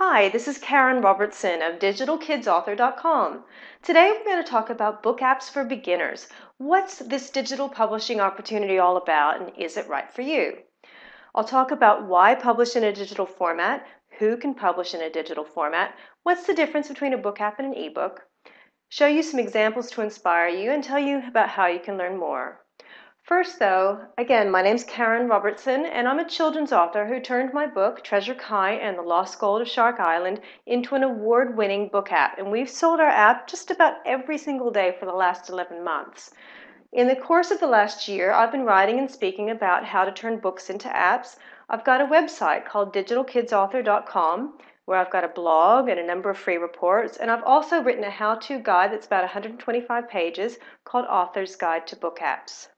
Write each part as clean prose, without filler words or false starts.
Hi, this is Karen Robertson of DigitalKidsAuthor.com. Today we're going to talk about book apps for beginners. What's this digital publishing opportunity all about, and is it right for you? I'll talk about why publish in a digital format, who can publish in a digital format, what's the difference between a book app and an ebook, show you some examples to inspire you, and tell you about how you can learn more. First, though, again, my name's Karen Robertson, and I'm a children's author who turned my book, Treasure Kai and the Lost Gold of Shark Island, into an award-winning book app. And we've sold our app just about every single day for the last 11 months. In the course of the last year, I've been writing and speaking about how to turn books into apps. I've got a website called DigitalKidsAuthor.com, where I've got a blog and a number of free reports, and I've also written a how-to guide that's about 125 pages called Author's Guide to Book Apps.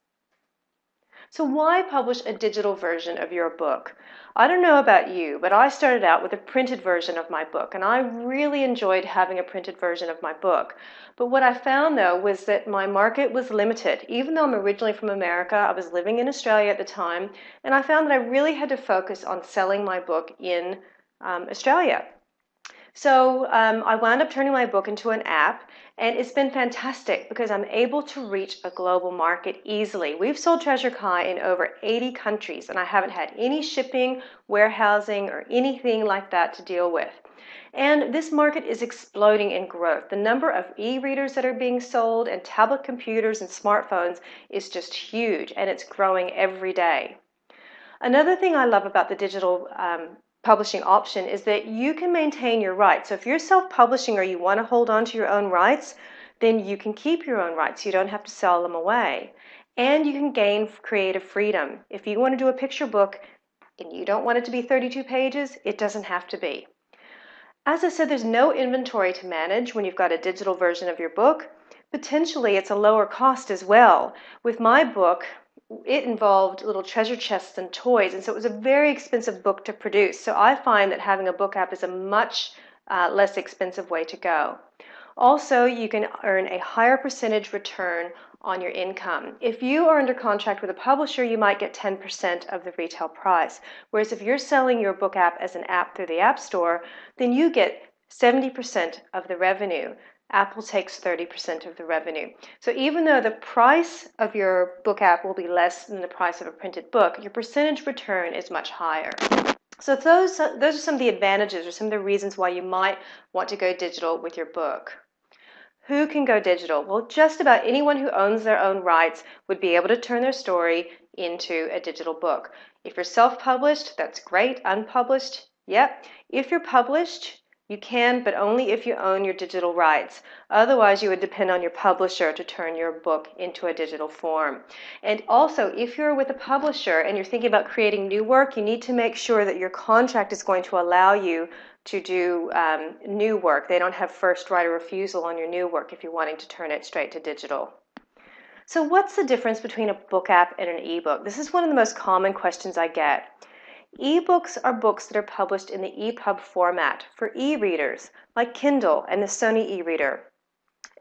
So why publish a digital version of your book? I don't know about you, but I started out with a printed version of my book, and I really enjoyed having a printed version of my book. But what I found, though, was that my market was limited. Even though I'm originally from America, I was living in Australia at the time, and I found that I really had to focus on selling my book in Australia. So I wound up turning my book into an app, and it's been fantastic because I'm able to reach a global market easily. We've sold Treasure Kai in over 80 countries, and I haven't had any shipping, warehousing, or anything like that to deal with. And this market is exploding in growth. The number of e-readers that are being sold and tablet computers and smartphones is just huge, and it's growing every day. Another thing I love about the digital publishing option is that you can maintain your rights. So if you're self-publishing or you want to hold on to your own rights, then you can keep your own rights. You don't have to sell them away. And you can gain creative freedom. If you want to do a picture book and you don't want it to be 32 pages, it doesn't have to be. As I said, there's no inventory to manage when you've got a digital version of your book. Potentially, it's a lower cost as well. With my book, it involved little treasure chests and toys, and so it was a very expensive book to produce. So I find that having a book app is a much less expensive way to go. Also, you can earn a higher percentage return on your income. If you are under contract with a publisher, you might get 10% of the retail price. Whereas if you're selling your book app as an app through the App Store, then you get 70% of the revenue. Apple takes 30% of the revenue. So even though the price of your book app will be less than the price of a printed book, your percentage return is much higher. So those are some of the advantages or some of the reasons why you might want to go digital with your book. Who can go digital? Well, just about anyone who owns their own rights would be able to turn their story into a digital book. If you're self-published, that's great. Unpublished, yep. If you're published, you can, but only if you own your digital rights. Otherwise, you would depend on your publisher to turn your book into a digital form. And also, if you're with a publisher and you're thinking about creating new work, you need to make sure that your contract is going to allow you to do new work. They don't have first right of refusal on your new work if you're wanting to turn it straight to digital. So what's the difference between a book app and an ebook? This is one of the most common questions I get. Ebooks are books that are published in the EPUB format for e-readers like Kindle and the Sony e-reader,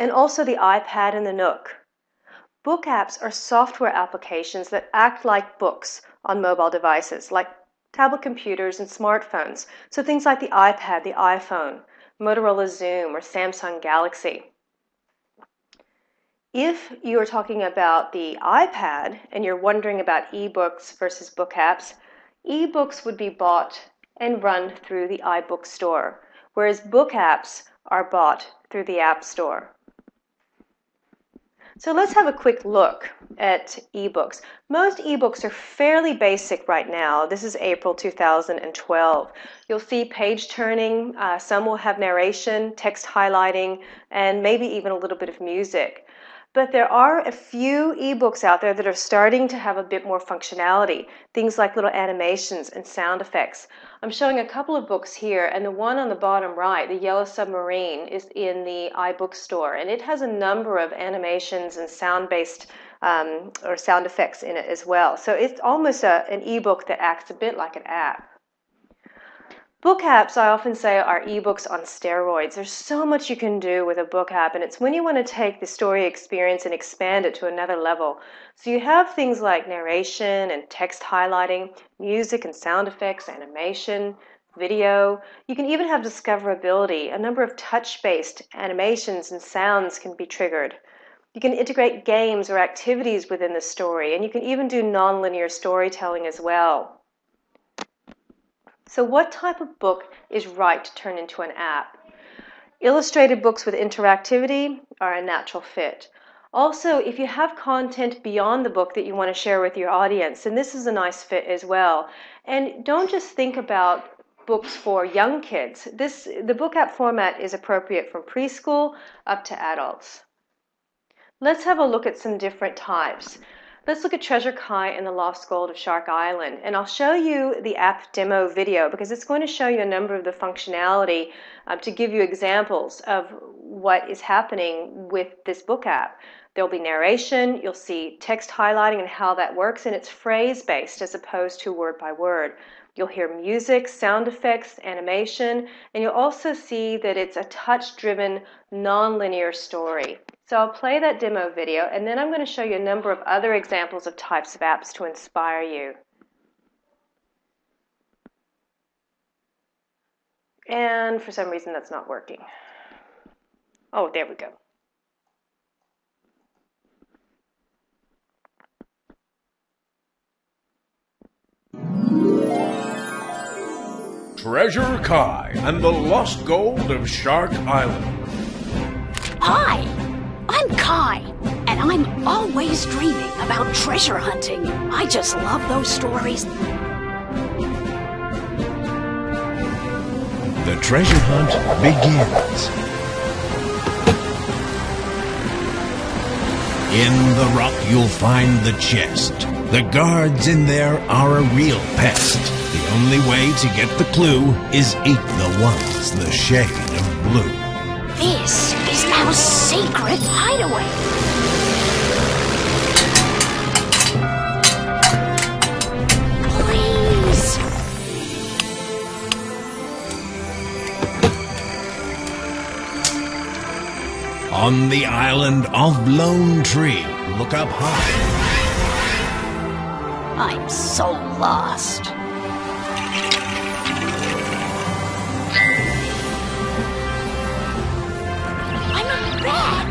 and also the iPad and the Nook. Book apps are software applications that act like books on mobile devices like tablet computers and smartphones, so things like the iPad, the iPhone, Motorola Xoom, or Samsung Galaxy. If you are talking about the iPad and you're wondering about ebooks versus book apps, ebooks would be bought and run through the iBook store, whereas book apps are bought through the App Store. So let's have a quick look at ebooks. Most ebooks are fairly basic right now. This is April 2012. You'll see page turning, some will have narration, text highlighting, and maybe even a little bit of music. But there are a few ebooks out there that are starting to have a bit more functionality, things like little animations and sound effects. I'm showing a couple of books here, and the one on the bottom right, The Yellow Submarine, is in the iBook store, and it has a number of animations and sound-based or sound effects in it as well. So it's almost an ebook that acts a bit like an app. Book apps, I often say, are ebooks on steroids. There's so much you can do with a book app, and it's when you want to take the story experience and expand it to another level. So you have things like narration and text highlighting, music and sound effects, animation, video. You can even have discoverability. A number of touch-based animations and sounds can be triggered. You can integrate games or activities within the story, and you can even do nonlinear storytelling as well. So what type of book is right to turn into an app? Illustrated books with interactivity are a natural fit. Also, if you have content beyond the book that you want to share with your audience, then this is a nice fit as well. And don't just think about books for young kids. The book app format is appropriate from preschool up to adults. Let's have a look at some different types. Let's look at Treasure Kai and the Lost Gold of Shark Island. And I'll show you the app demo video because it's going to show you a number of the functionality to give you examples of what is happening with this book app. There'll be narration, you'll see text highlighting and how that works, and it's phrase-based as opposed to word by word. You'll hear music, sound effects, animation, and you'll also see that it's a touch-driven, non-linear story. So I'll play that demo video, and then I'm going to show you a number of other examples of types of apps to inspire you. And for some reason that's not working. Oh, there we go. Treasure Kai and the Lost Gold of Shark Island. Hi, I'm Kai, and I'm always dreaming about treasure hunting. I just love those stories. The treasure hunt begins. In the rock you'll find the chest. The guards in there are a real pest. The only way to get the clue is eat the ones the shade of blue. This is our secret hideaway. Please. On the island of Lone Tree, look up high. I'm so lost. I'm a rat.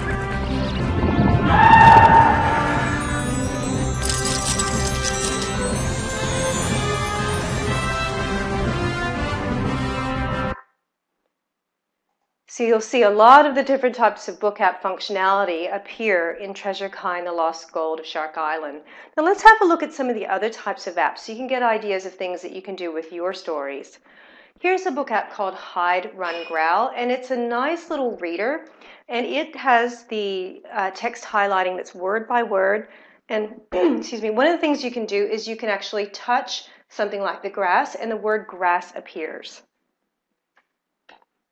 So you'll see a lot of the different types of book app functionality appear in Treasure Kai and the Lost Gold of Shark Island. Now let's have a look at some of the other types of apps so you can get ideas of things that you can do with your stories. Here's a book app called Hide, Run, Growl, and it's a nice little reader, and it has the text highlighting that's word by word. And excuse me, one of the things you can do is you can actually touch something like the grass, and the word grass appears.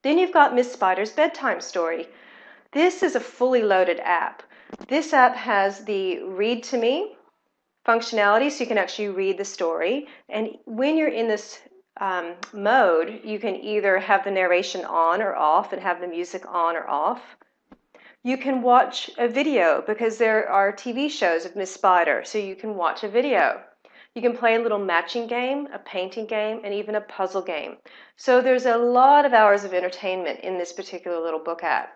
Then you've got Miss Spider's Bedtime Story. This is a fully loaded app. This app has the read to me functionality, so you can actually read the story. And when you're in this mode, you can either have the narration on or off and have the music on or off. You can watch a video because there are TV shows of Miss Spider, so you can watch a video. You can play a little matching game, a painting game, and even a puzzle game. So there's a lot of hours of entertainment in this particular little book app.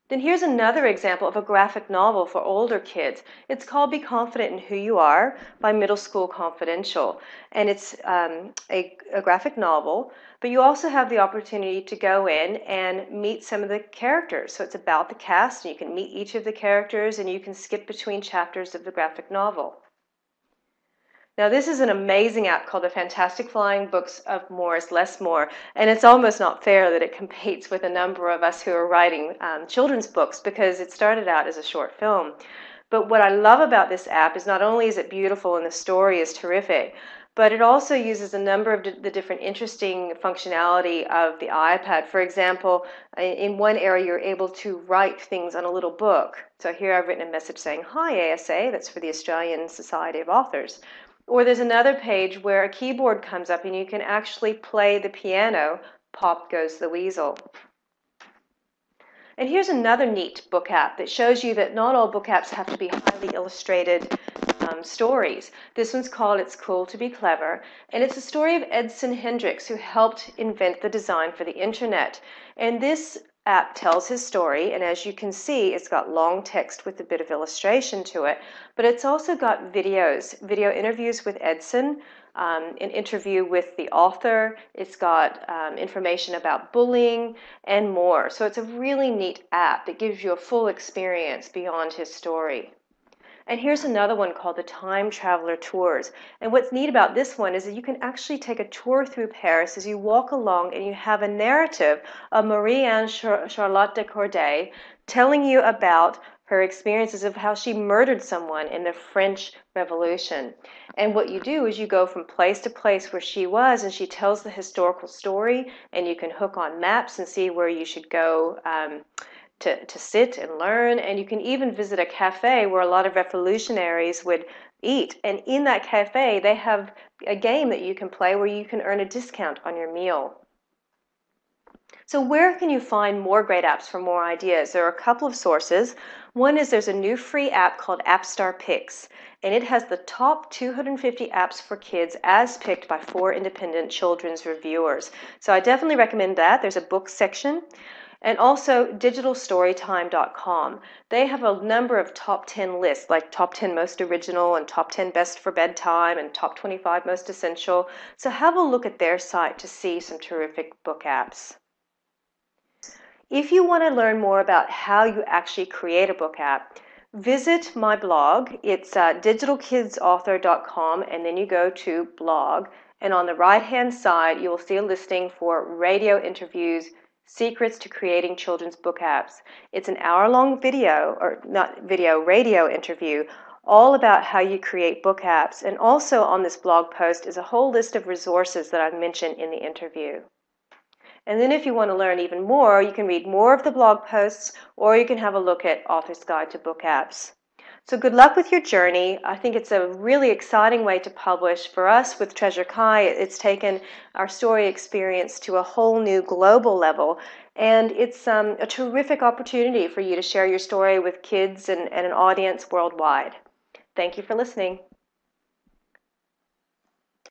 Then here's another example of a graphic novel for older kids. It's called Be Confident in Who You Are by Middle School Confidential. And it's a graphic novel, but you also have the opportunity to go in and meet some of the characters. So it's about the cast, and you can meet each of the characters, and you can skip between chapters of the graphic novel. Now, this is an amazing app called The Fantastic Flying Books of Moore's Lessmore, and it's almost not fair that it competes with a number of us who are writing children's books because it started out as a short film. But what I love about this app is not only is it beautiful and the story is terrific, but it also uses a number of the different interesting functionality of the iPad. For example, in one area you're able to write things on a little book. So here I've written a message saying, "Hi ASA," that's for the Australian Society of Authors. Or there's another page where a keyboard comes up and you can actually play the piano, Pop Goes the Weasel. And here's another neat book app that shows you that not all book apps have to be highly illustrated stories. This one's called It's Cool to Be Clever, and it's a story of Edson Hendricks, who helped invent the design for the internet. And this app tells his story, and as you can see, it's got long text with a bit of illustration to it, but it's also got videos, video interviews with Edson, an interview with the author. It's got information about bullying and more. So it's a really neat app that gives you a full experience beyond his story. And here's another one called the Time Traveler Tours. And what's neat about this one is that you can actually take a tour through Paris as you walk along, and you have a narrative of Marie-Anne Charlotte de Corday telling you about her experiences of how she murdered someone in the French Revolution. And what you do is you go from place to place where she was, and she tells the historical story, and you can hook on maps and see where you should go to sit and learn. And you can even visit a cafe where a lot of revolutionaries would eat. And in that cafe, they have a game that you can play where you can earn a discount on your meal. So where can you find more great apps for more ideas? There are a couple of sources. One is there's a new free app called AppStar Picks, and it has the top 250 apps for kids as picked by 4 independent children's reviewers. So I definitely recommend that. There's a book section. And also digitalstorytime.com. They have a number of top 10 lists, like top 10 most original and top 10 best for bedtime and top 25 most essential. So have a look at their site to see some terrific book apps. If you want to learn more about how you actually create a book app, visit my blog. It's digitalkidsauthor.com, and then you go to blog. And on the right-hand side, you will see a listing for radio interviews, secrets to creating children's book apps. It's an hour-long video, or not video, radio interview, all about how you create book apps. And also on this blog post is a whole list of resources that I've mentioned in the interview. And then if you want to learn even more, you can read more of the blog posts, or you can have a look at Author's Guide to Book Apps. So good luck with your journey. I think it's a really exciting way to publish. For us with Treasure Kai, it's taken our story experience to a whole new global level. And it's a terrific opportunity for you to share your story with kids and an audience worldwide. Thank you for listening.